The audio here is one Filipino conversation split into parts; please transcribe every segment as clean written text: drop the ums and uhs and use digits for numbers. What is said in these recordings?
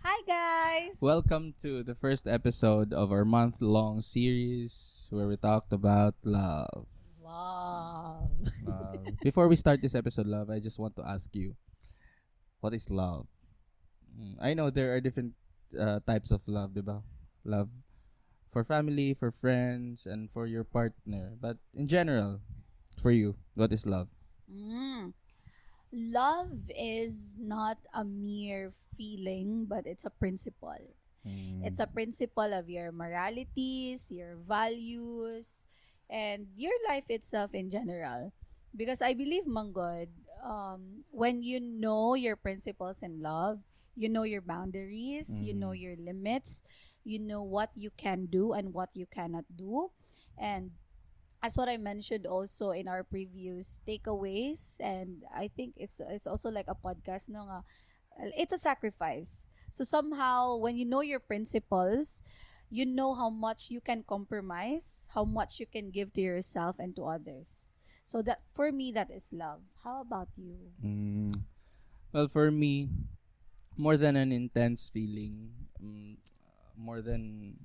Hi guys! Welcome to the first episode of our month-long series where we talked about love. Love. Before we start this episode, love, I just want to ask you, what is love? I know there are different types of love, diba? Love for family, for friends, and for your partner. But in general, for you, what is love? Mm. Love is not a mere feeling, but it's a principle. Mm, It's a principle of your moralities, your values, and your life itself in general. Because I believe, Manggod, when you know your principles in love, you know your boundaries, you know mm, your limits, you know what you can do and what you cannot do. And as what I mentioned also in our previous takeaways, and I think it's also like a podcast, no nga, it's a sacrifice. So somehow, when you know your principles, you know how much you can compromise, how much you can give to yourself and to others. So that for me, that is love. How about you? mm. Well, for me, more than an intense feeling, more than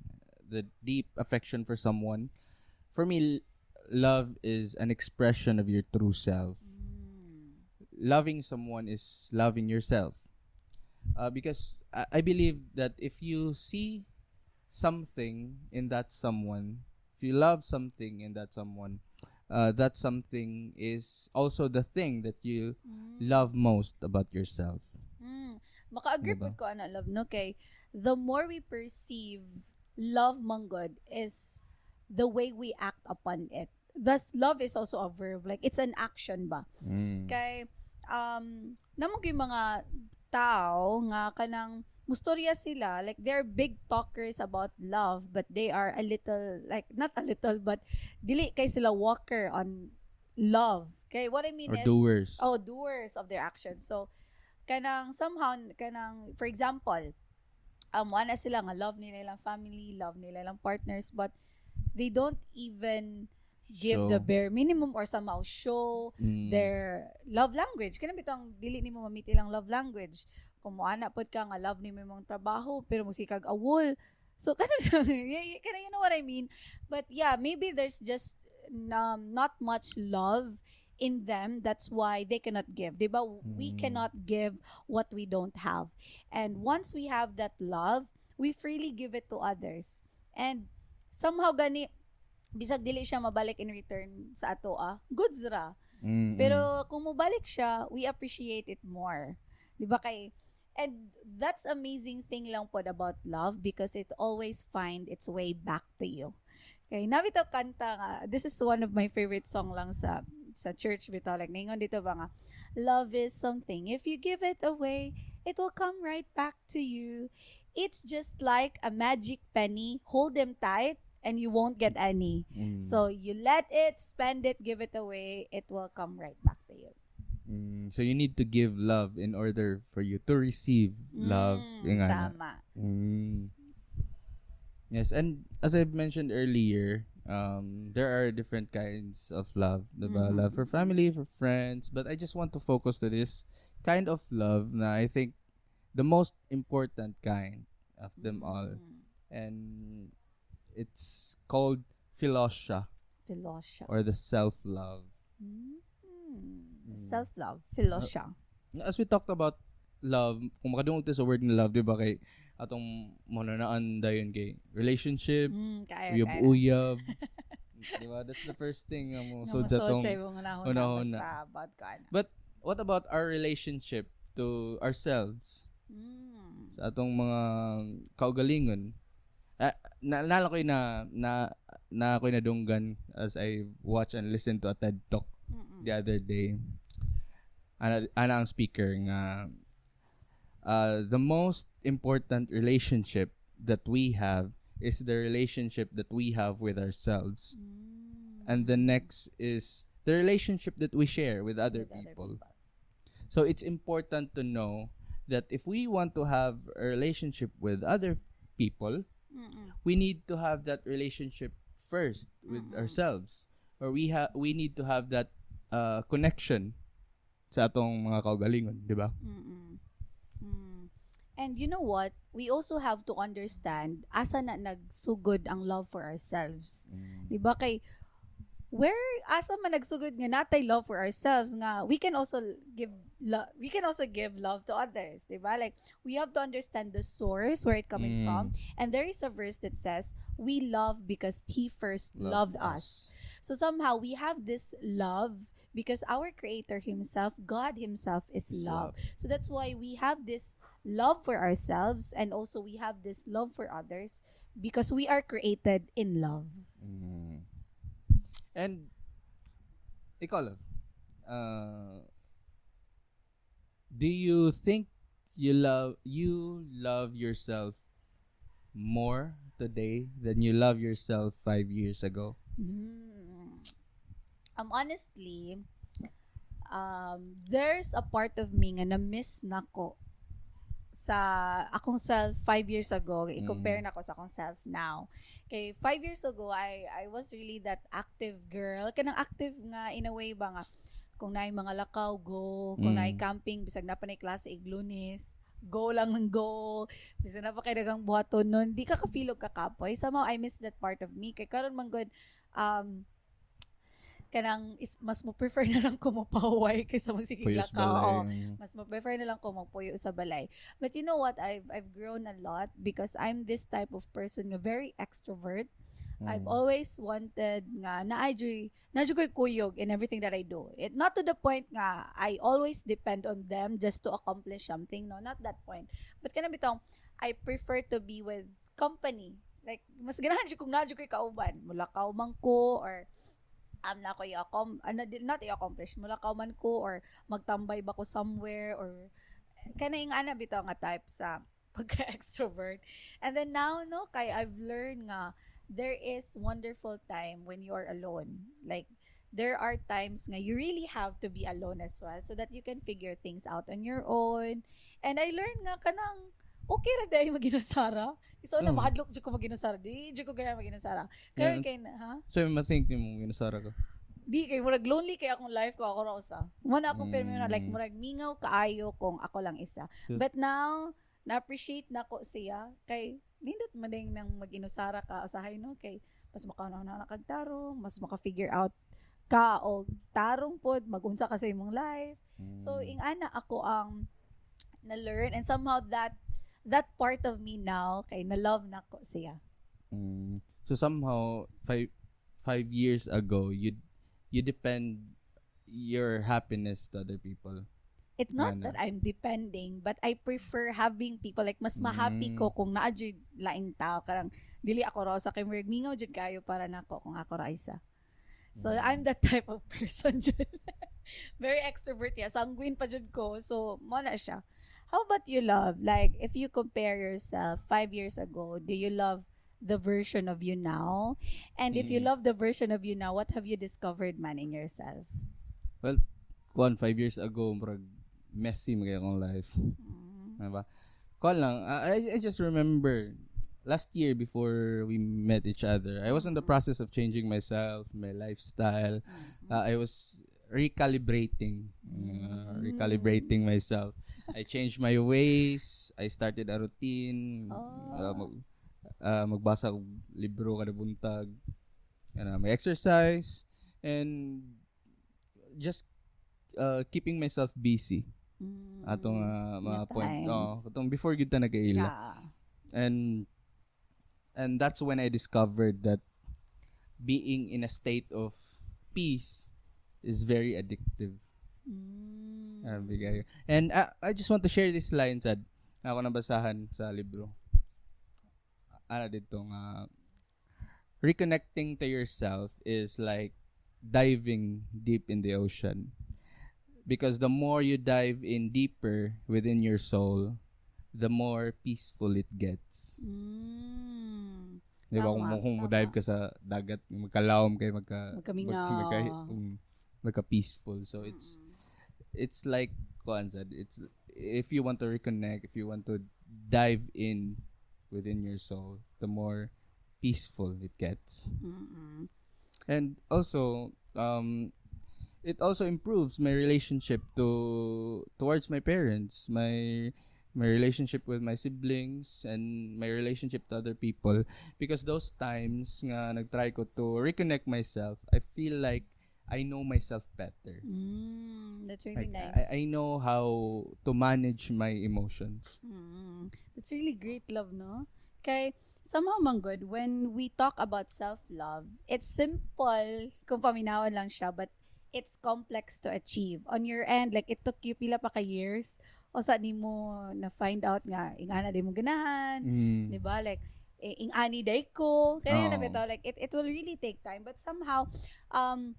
the deep affection for someone, for me, love is an expression of your true self. Mm. Loving someone is loving yourself. Because I believe that if you see something in that someone, if you love something in that someone, that something is also the thing that you Mm. love most about yourself. Mm. Maka-agree po Diba? ko ana love no kay the more we perceive love manggod is the way we act upon it. Thus love is also a verb, like it's an action ba. Mm. Kay namo gyud mga tao nga kanang mustorya sila, like they're big talkers about love but they are a little, like not a little but dili kay sila walker on love. Okay, what I mean Or is, doers. oh, doers of their actions. So kanang somehow kanang for example, wala sila nga love nila ilang family, love nila ilang partners, but they don't even give the So, bare minimum or somehow show mm, their love language. Kana bitong dili nimo mamit ilang love language. Kung moana pod ka nga love nimo imong trabaho pero musikag awol. So kana kana you know what I mean? But yeah, maybe there's just not much love in them. That's why they cannot give. Diba? We mm, cannot give what we don't have. And once we have that love, we freely give it to others. And somehow gani bisag dili siya mabalik in return sa ato goods ra. mm, mm. Pero kung mabalik siya, we appreciate it more. 'Di ba kay, and that's amazing thing lang pod about love because it always find its way back to you. Okay, nabito kanta nga. This is one of my favorite song lang sa church bitaw, like ningon dito ba nga, love is something if you give it away, it will come right back to you. It's just like a magic penny. Hold them tight and you won't get any. Mm. So you let it, spend it, give it away, it will come right back to you. So you need to give love in order for you to receive love. Yung nga na. Tama. Mm. Yes, and as I mentioned earlier, there are different kinds of love. Diba? Love for family, for friends. But I just want to focus to this kind of love na I think the most important kind of them all. And it's called philosia Philosophy. or the self-love. Self-love. Philosophy. As we talked about love, kung makadungog tayo sa word ng love, di ba kay atong mananaan dayon kay relationship, Kaya, kaya. uyab-uyab. Di ba? That's the first thing nga mo. So, Masod atong sa ibong unahon na unahon na. basta about ka na. But, what about our relationship to ourselves? Sa atong mga kaugalingon? Naalala ko yung na ako'y nadunggan as I watch and listen to a TED Talk the other day. Ana ang speaker nga the most important relationship that we have is the relationship that we have with ourselves. And the next is the relationship that we share with other people. So it's important to know that if we want to have a relationship with other people, we need to have that relationship first with ourselves. Or we need to have that connection sa atong mga kaugalingon, di ba? Mm. And you know what? We also have to understand asa na nagsugod ang love for ourselves. 'Di ba kay where asa man nagsugod nga natay love for ourselves nga we can also give love to others, 'di ba? Like we have to understand the source where it coming from. And there is a verse that says, "We love because he first Love loved us." So somehow we have this love because our creator himself, God himself is Is love. love. So that's why we have this love for ourselves and also we have this love for others because we are created in love. Mm. And ikaw, love, do you think you love yourself more today than you love yourself 5 years ago? Mm. Honestly, there's a part of me nga na-miss nako sa akong self 5 years ago. I-compare na ko sa akong self now. Kay 5 years ago, I was really that active girl. Kanang active nga in a way ba nga kung naay mga lakaw, go. Kung naay camping, bisag na pa na klase Lunes, go lang ng go. Bisag na pa kay dagang buhaton nun, di ka ka-feel og kakapoy. Somehow, I miss that part of me. Kay karon man good, mas mo prefer na lang ko mapaway kaysa magsigig Puyos lakaw. balay. Oo, mas mo prefer na lang ko magpuyo sa balay. But you know what? I've grown a lot because I'm this type of person nga very extrovert. I've always wanted nga naadyoy ko'y kuyog in everything that I do. It not to the point nga I always depend on them just to accomplish something. No, not that point. But kana bitong I prefer to be with company. Like mas ganahan jud kung naadyoy ko'y kauban, mula kauman ko or na ko not i-accomplish mula kauman ko or magtambay ba ko somewhere or kanaing ana bitaw nga type sa pagka-extrovert. And then now, no, kay I've learned nga there is wonderful time when you are alone. Like, there are times nga you really have to be alone as well so that you can figure things out on your own. And I learned nga kanang okay ra dahil maginasara. Isa na mahadlok jud ko maginasara. Di jud ko gaya maginasara. Kaya kay ha? So, ma-think mo ginasara ko. Di kay murag lonely kay akong life ko ako ra usa. Muna akong pero na like murag mingaw kaayo kung ako lang isa. But now na-appreciate na ko siya kay nindot man ding nang mag-inusara ka usahay no kay mas makanaw na nakagtarong, mas maka-figure out ka og tarong pod magunsa ka sa imong life. So ing ana ako ang na-learn and somehow that part of me now kay na-love na ko siya. So somehow 5 years ago you depend your happiness to other people. It's not that I'm depending, but I prefer having people like mas ma-happy ko kung naa jud laing tao karang dili ako ra sa kay murag mingaw jud kayo para nako kung ako ra isa. So I'm that type of person jud. Very extrovert ya, sanguine pa jud ko. So mo na siya. How about you, love? Like if you compare yourself 5 years ago, do you love the version of you now? And if you love the version of you now, what have you discovered man in yourself? Well, 5 years ago, murag messy magay akong life. Diba? Lang, I just remember last year before we met each other, I was in the process of changing myself, my lifestyle. I was recalibrating myself. I changed my ways. I started a routine. Magbasa og libro kada buntag. May exercise and just keeping myself busy. Atong mga point. Atong before gyud ta nagaila. And that's when I discovered that being in a state of peace is very addictive. And I just want to share this line sad ako nabasahan sa libro. Dito nga reconnecting to yourself is like diving deep in the ocean. Because the more you dive in deeper within your soul, the more peaceful it gets. Di ba kung dive ka sa dagat, magkalawom kayo, magka-peaceful. So it's like it's if you want to reconnect, if you want to dive in within your soul, the more peaceful it gets. And also it also improves my relationship towards my parents, my my relationship with my siblings, and my relationship to other people. Because those times nga nagtry ko to reconnect myself, I feel like I know myself better. That's really Like nice. I know how to manage my emotions. That's really great love, no? Kay, somehow man good, when we talk about self-love, it's simple kung paminawan lang siya, but it's complex to achieve. On your end, like, it took you pila pa ka years, o sa ni mo na-find out nga, ingana di mo ganahan, Mm. di ba? Like, ingani day ko, kaya na Oh. bitaw, like, it will really take time, but somehow, um,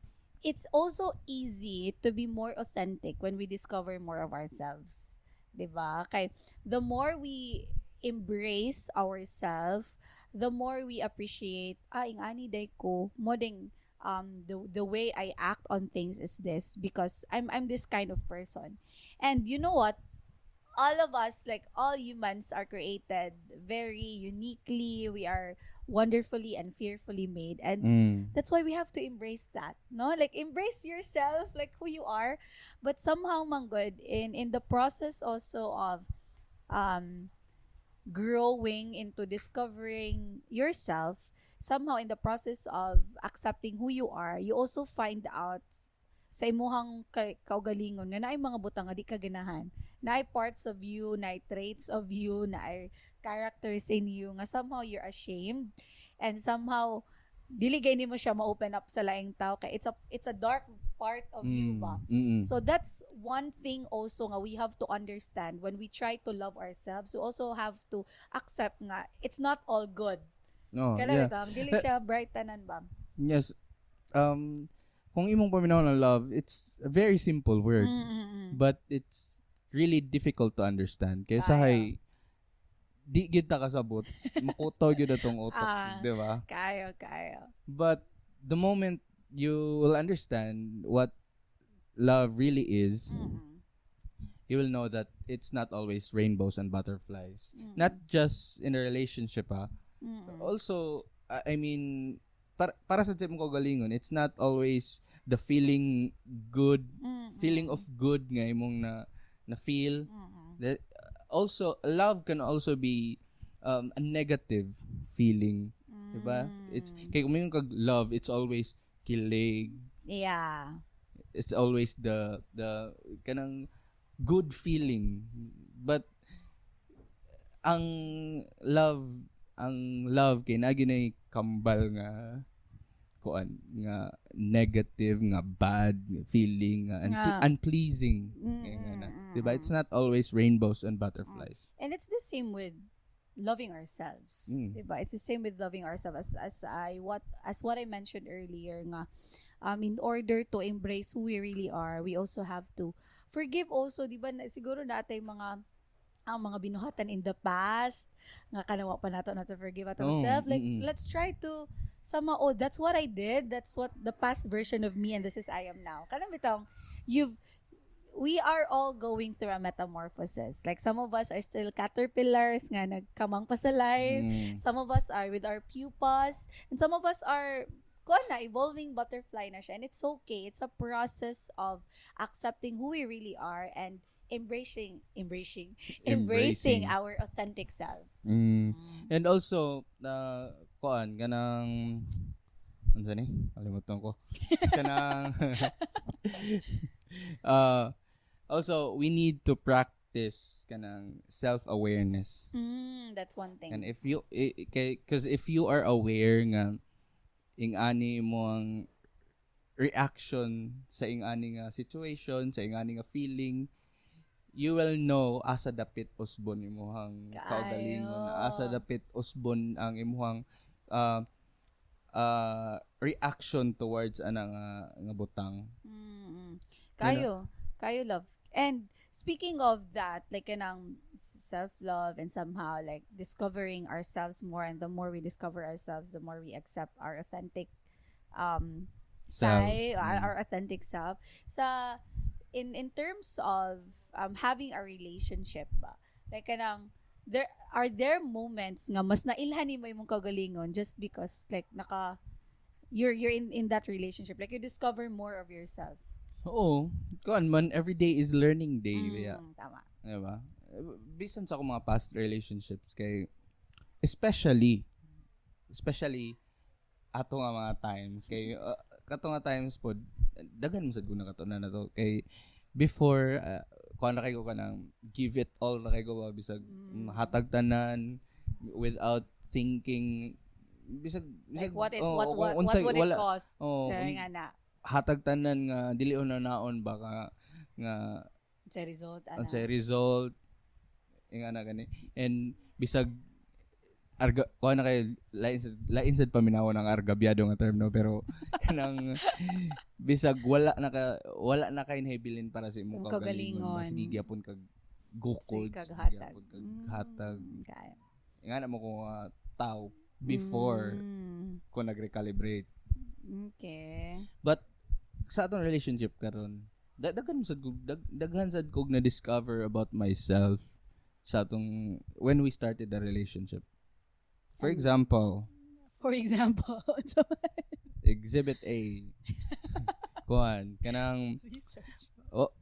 it's also easy to be more authentic when we discover more of ourselves. 'Di ba? Kay the more we embrace ourselves, the more we appreciate, ingani day ko, modeng the way I act on things is this because I'm this kind of person. And you know what? All of us, like all humans, are created very uniquely. We are wonderfully and fearfully made, and Mm. that's why we have to embrace that. No, like embrace yourself, like who you are. But somehow, manggod, in the process also of um growing into discovering yourself, somehow in the process of accepting who you are, you also find out sa imuhang kaugalingon nga naay mga butang nga di ka ganahan. Naay parts of you, naay traits of you, naay characters in you nga somehow you're ashamed and somehow dili gay nimo siya ma-open up sa laing tao kay it's a dark part of you ba. Mm. So that's one thing also nga we have to understand when we try to love ourselves. We also have to accept nga it's not all good. Oh, Kaya yeah. bitam dili siya bright tanan ba. Yes. Kung imong paminaw ng love, it's a very simple word, but it's really difficult to understand. Kaya sa Kayo. di gyud ta kasabot, makutaw gyud atong utok, di ba? Kayo. But the moment you will understand what love really is, you will know that it's not always rainbows and butterflies. Not just in a relationship, also, I mean, para sa tip mo galingon, it's not always the feeling good, feeling of good nga imong na feel. That also love can also be a negative feeling, diba? It's kay kung mayroon kag love, it's always kilig. Yeah. It's always the kanang good feeling. But ang love kay naginay kambal nga kuan nga negative nga bad feeling nga unpleasing nga na. Diba? It's not always rainbows and butterflies. And it's the same with loving ourselves. Diba? It's the same with loving ourselves as what I mentioned earlier nga in order to embrace who we really are, we also have to forgive also, diba? Siguro natay ang mga binuhatan in the past nga kanawa pa nato na to forgive ourselves. Like let's try to that's what I did, that's what the past version of me, and this is I am now. Kanang bitong we are all going through a metamorphosis. Like some of us are still caterpillars nga nagkamang pa sa life. Some of us are with our pupas, and some of us are evolving butterfly na siya. And it's okay. It's a process of accepting who we really are and embracing our authentic self. And also kanang unsa ni kalimutan ko kanang also we need to practice kanang self-awareness. That's one thing. And if you because if you are aware nga ingani mo ang reaction sa ingani nga situation, sa ingani nga feeling, you will know asa dapit usbon imong kaugalingon, asa dapit usbon ang imong reaction towards anang nga butang. Kayo love. And speaking of that, like kanang self-love and somehow like discovering ourselves more, and the more we discover ourselves, the more we accept our authentic side, our authentic self. Sa in terms of having a relationship ba, like kanang there moments nga mas nailhan mo imong kagalingon just because like you're in that relationship, like you discover more of yourself. Oo, kuan man every day is learning day. Tama. Diba? bisan sa akong mga past relationships kay especially ato nga mga times kay kato nga times pod daghan mo sad ko na kato na to kay before kuan na kay ko kanang give it all na kay ko ba bisag hatag tanan without thinking bisag Like what unsay would it cost? oh, Sorry nga na. hatag tanan nga dili na naon baka nga Sa result, unsay result nga na gani and bisag kuha na kay lain sad paminaw ng argabyado nga term no pero kanang bisag wala na kay nahabilin para sa imong kagalingon sige gyapon kag gukod sige gyapon kag hatag nga na mo ko tao before ko nag-recalibrate. Okay. But sa atong relationship karon daghan sad kog na discover about myself sa atong when we started the relationship. For example, Exhibit A. Kuan, kanang research.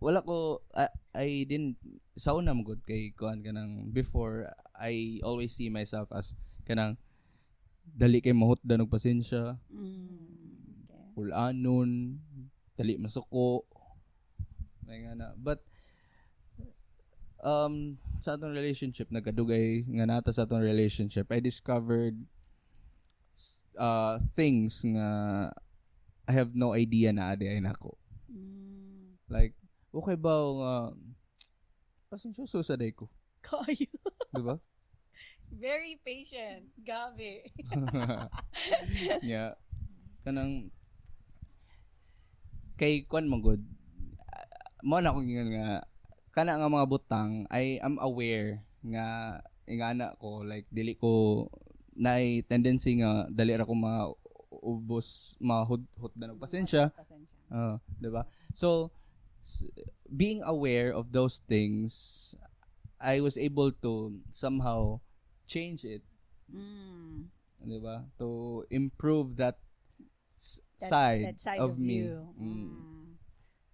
wala ko I didn't sa una mo good kay kuan kanang before I always see myself as kanang dali kay mahutdan og pasensya. Okay. Ulanon, dali masuko. Nga na. But sa atong relationship nagkadugay nga nata sa atong relationship I discovered things nga I have no idea na adi ay nako like okay ba nga pasensyoso sa day ko Kayo. di ba Very patient. Gabi. yeah kanang kay kwan mo good mo na ko nga kana nga mga butang I am aware nga ingana ko like dili ko naay tendency nga dali ra ko maubos mahudhot og pasensya. Di ba? So being aware of those things I was able to somehow change it. Di ba? To improve that side of me. You.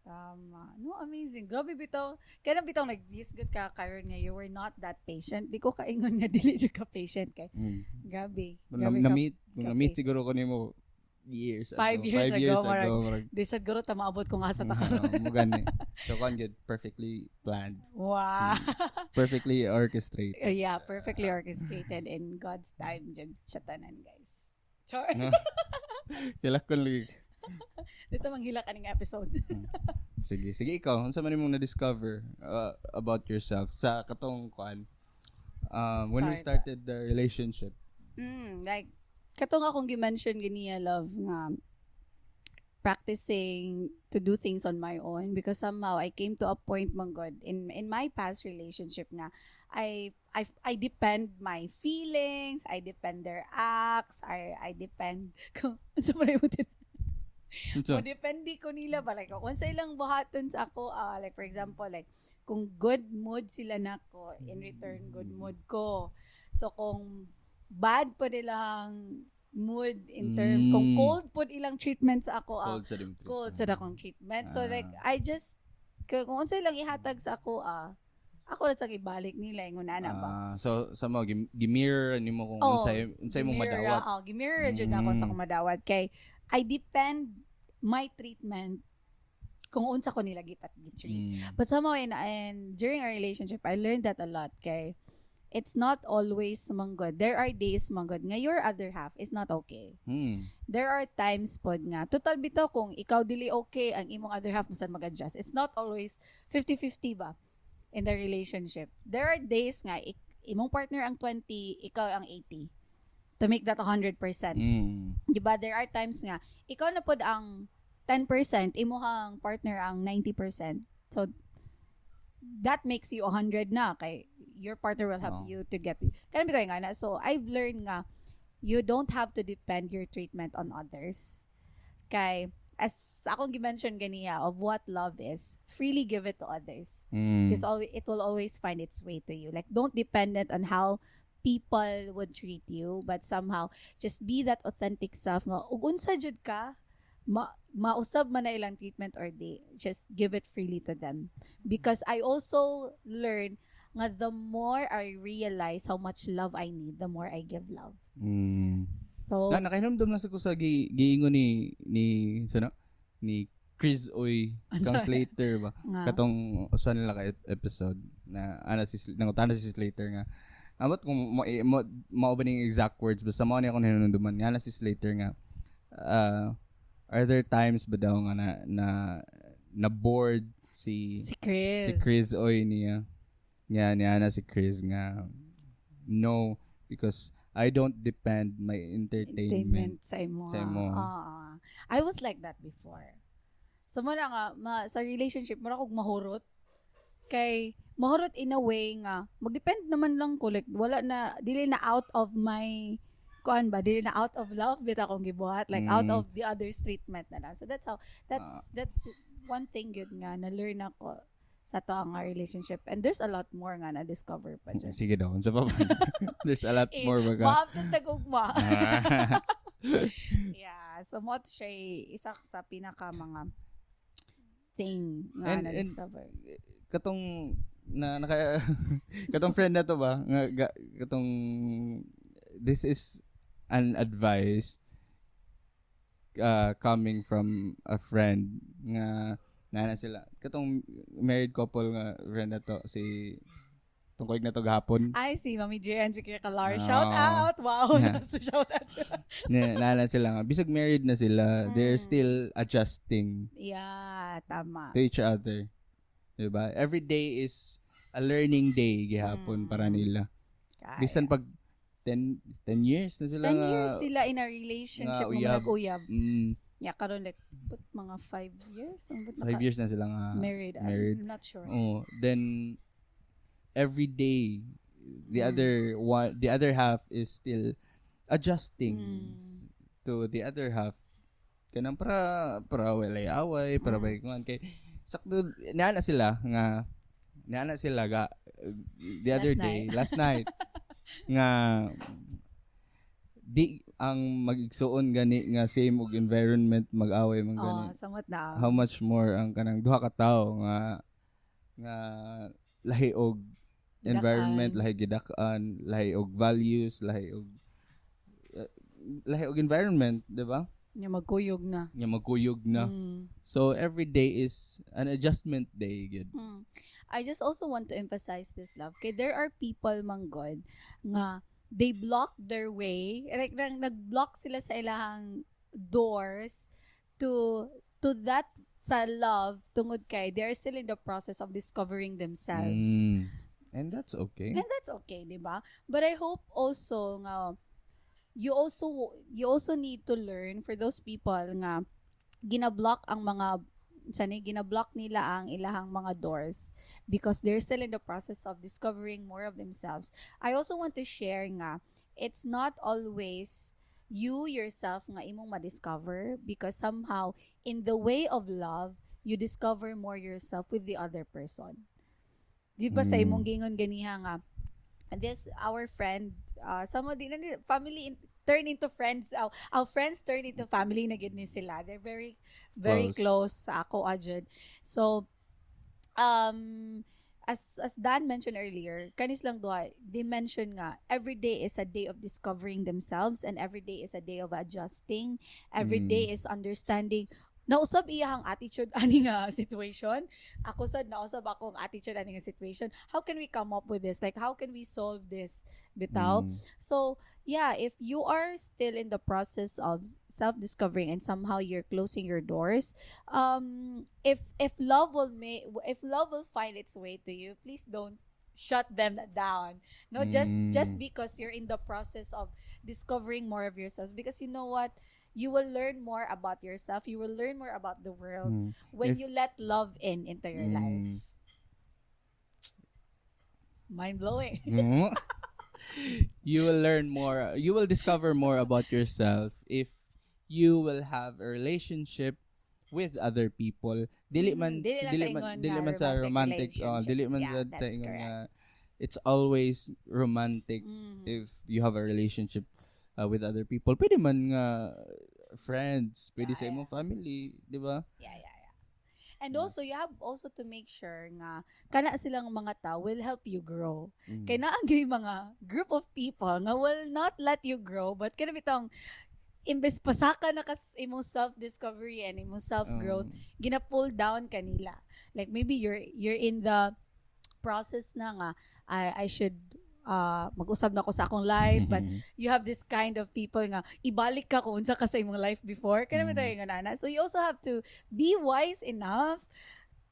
Tama. No, amazing. Grabe bitaw. Kaya bitaw nag-disgut ka karon nga you were not that patient. Di ko kaingon nga dili jud ka patient kay. Grabe. Na-meet siguro ko nimo years 5 ago. years 5 years ago. ago. Di sad guro ta maabot ko nga sa ta karon. Mo gani. So kan good perfectly planned. Wow. Perfectly orchestrated. Yeah, perfectly orchestrated in God's time jud siya tanan, guys. Char. Kilak ko lang. Dito manghila kaning episode. Sige ikaw, unsa man imong na-discover about yourself sa katong kuan when we started the relationship? Like katong akong gi-mention ganiya love nga practicing to do things on my own because somehow I came to a point man god in my past relationship nga I depend my feelings, I depend their acts, I depend kung sa mo So, depende ko nila ba like kung sa ilang buhaton sa ako like for example like kung good mood sila nako in return good mood ko. So kung bad po nilang mood in terms kung cold po ilang treatment sa ako cold sa akong treatment. So like I just kung sa ilang ihatag sa ako ako na sa ibalik nila ingon ana ba. So sa mo gimirror nimo kung unsay mong madawat. Gimirror jud ako sa akong madawat kay I depend my treatment kung unsa ko nila gipat gitreat. But somehow and during our relationship I learned that a lot kay it's not always manggod. There are days manggod nga your other half is not okay. There are times pod nga total bitaw kung ikaw dili okay ang imong other half masan mag-adjust. It's not always 50-50 ba in the relationship. There are days nga imong partner ang 20, ikaw ang 80. To make that 100%. Diba? There are times nga ikaw na pod ang 10%, imuhang partner ang 90%. So that makes you 100 na kay your partner will help you to get kanang bitaw nga na. So I've learned nga you don't have to depend your treatment on others. Kay as akong gi-mention ganiya of what love is, freely give it to others. Because it will always find its way to you. Like don't depend it on how people would treat you, but somehow just be that authentic self nga ug unsa jud ka mausab man na ilang treatment or di, just give it freely to them. Because I also learned nga the more I realize how much love I need, the more I give love. So, Nakahinomdom na sa ko sa giingon ni sana ni Chris Oy Slater ba nga. katong usa nila ka episode na nangutana si Slater nga abot kung mao ba ning exact words basta mao ni ako hinumduman nga na si Slater nga are there times ba daw nga na bored si Chris Oy niya na si Chris nga no because I don't depend my entertainment sa imo. imo. I was like that before. So mo na nga sa relationship mo na kog mahurot kay mahurot in a way nga magdepend naman lang ko like wala na dili na out of my kuan ba dili na out of love bit akong gibuhat like out of the other's treatment na lang. So that's one thing good nga na learn ako sa to ang relationship and there's a lot more nga na discover pa dyan. Sige daw unsa pa ba? There's a lot more baga. Maabtan tagugma. Yeah, so mo siya isa sa pinaka mga thing nga na discover. Katong katong friend na to ba nga katong this is an advice coming from a friend nga na sila katong married couple nga friend na to si tungkol na to gahapon ay si Mami Jen si Kuya Kalar shout out wow yeah. So shout out na sila nga bisag married na sila they're still adjusting tama to each other diba every day is a learning day gihapon para nila bisan pag 10 years na sila 10 years sila in a relationship mga nag-uyab karon like mga 5 years 5 years na sila nga married. I'm not sure then every day the other half is still adjusting to the other half kanang para walay away para bay kuan kay sakto naana sila the other day last night nga di ang mag-igsuon gani nga same og environment mag-away man gani samot na how much more ang kanang duha ka tawo nga lahi og environment lahi gidak-an lahi og values lahi og environment di ba nya magkuyog na so every day is an adjustment day good I just also want to emphasize this love kay there are people man god nga they block their way like nag-block sila sa ilahang doors to that sa love tungod kay they are still in the process of discovering themselves and that's okay di ba but I hope also nga you also need to learn for those people nga ginablock nila ang ilahang mga doors because they're still in the process of discovering more of themselves. I also want to share nga it's not always you yourself nga imong ma-discover because somehow in the way of love you discover more yourself with the other person. Di ba sa imong gingon ganiha nga this our friend some of the family turn into friends. Our friends turn into family na gid ni sila. They're very close sa ako ajud. So as Dan mentioned earlier, kanis lang duha, they mentioned nga every day is a day of discovering themselves and every day is a day of adjusting. Every day is understanding nausab iyahang attitude ani nga situation. Ako sad nausab akong attitude ani nga situation. How can we come up with this? Like how can we solve this? Bitaw. So, yeah, if you are still in the process of self-discovering and somehow you're closing your doors, if love will find its way to you, please don't shut them down. No, just because you're in the process of discovering more of yourself because you know what? You will learn more about yourself. You will learn more about the world when you let love into your life. Mind-blowing. You will learn more. You will discover more about yourself if you will have a relationship with other people. Dili man sa romantic. Dili man sa ingon it's always romantic if you have a relationship with other people. Pwede man nga friends, pwede Yeah, sa yeah. imong family, di ba? Yeah, yeah, yeah. And also, Yes. you have also to make sure nga kana silang mga tao will help you grow. Kay Mm. naangay mga group of people nga will not let you grow but kana bitong imbes pasaka na kas imong self-discovery and imong self-growth, Um, gina-pull down kanila. Like maybe you're in the process na nga I should mag-usab na ko sa akong life, but you have this kind of people nga ibalik ka kung unsa ka sa imong life before kana mm. tayo nga nana. So you also have to be wise enough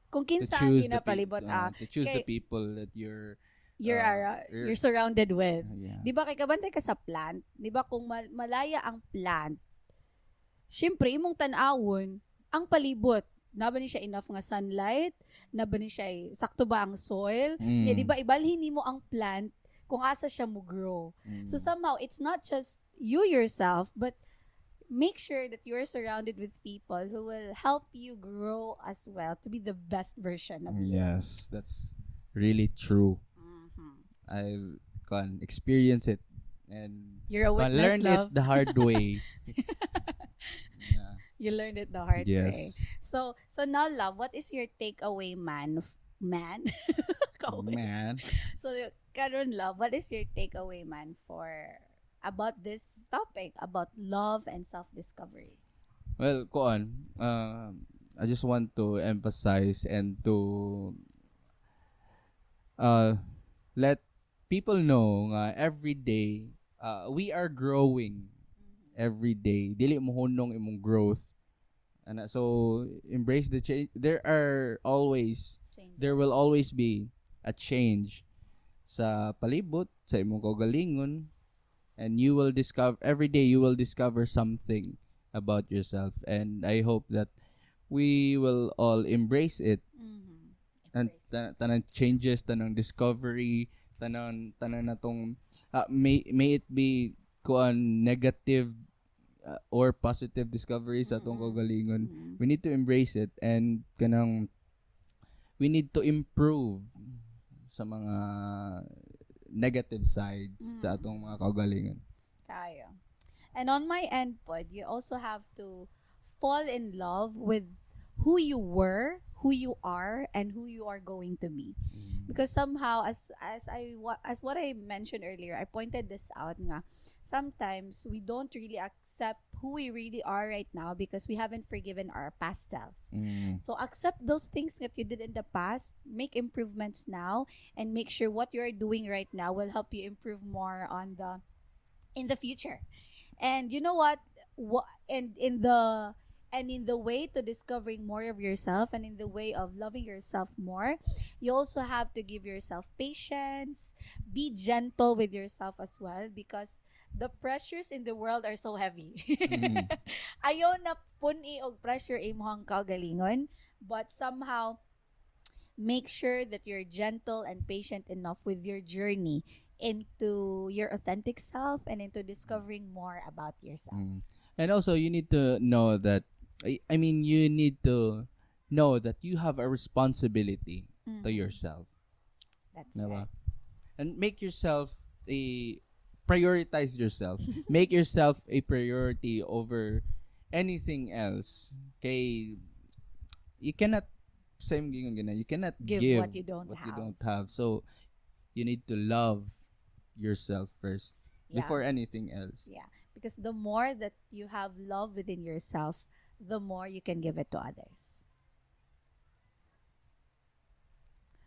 kung To kinsa ang choose ginapalibot the kay people that you're you're surrounded with. yeah. Di ba kay kabantay ka sa plant, di ba kung malaya ang plant, syempre imong tan-awon ang palibot. Na ba ni siya enough nga sunlight? Na ba ni siya sakto ba ang soil? Nya di Mm. ba ibalhin nimo ang plant kung asa siya mo grow. So Mm. somehow it's not just you yourself but make sure that you're surrounded with people who will help you grow as well to be the best version of you. Yes, that's really true. Mhm. I've experienced it and You're a witness, learned love. it the hard way. Yeah. You learned it the hard way. Yes. So now, love, what is your takeaway, man? Kaway. Man. So karon, love, what is your takeaway, man, for about this topic about love and self-discovery? Well, I just want to emphasize and to uh, let people know nga every day we are growing every day. Dili mo hunong imong growth. So embrace the change. Change. There will always be a change sa palibot, sa imong kaugalingon, and every day you will discover something about yourself, and I hope that we will all embrace it. Mm-hmm. And Embrace it. tanang changes, tanang discovery, tanan natong may it be negative or positive discoveries sa atong kaugalingon. Mm-mm. We need to embrace it and we need to improve sa mga negative sides sa atong mga kaugalingon. Kaya. And on my end, pod, you also have to fall in love with who you were, who you are, and who you are going to be. Because somehow, as what I mentioned earlier, I pointed this out nga. Sometimes we don't really accept who we really are right now because we haven't forgiven our past self. Mm. So accept those things that you did in the past, make improvements now, and make sure what you are doing right now will help you improve more in the future. And you know what? And in the way to discovering more of yourself and in the way of loving yourself more, you also have to give yourself patience, be gentle with yourself as well because the pressures in the world are so heavy. Mm. Ayaw na puni og pressure imong kaugalingon, but somehow make sure that you're gentle and patient enough with your journey into your authentic self and into discovering more about yourself. Mm. And also you need to know that you need to know that you have a responsibility to yourself. That's Diba? right. And prioritize yourself. Make yourself a priority over anything else. Okay, you cannot you cannot Give give what you don't you have. don't have. So you need to love yourself first Yeah. before anything else. Yeah, because the more that you have love within yourself, the more you can give it to others.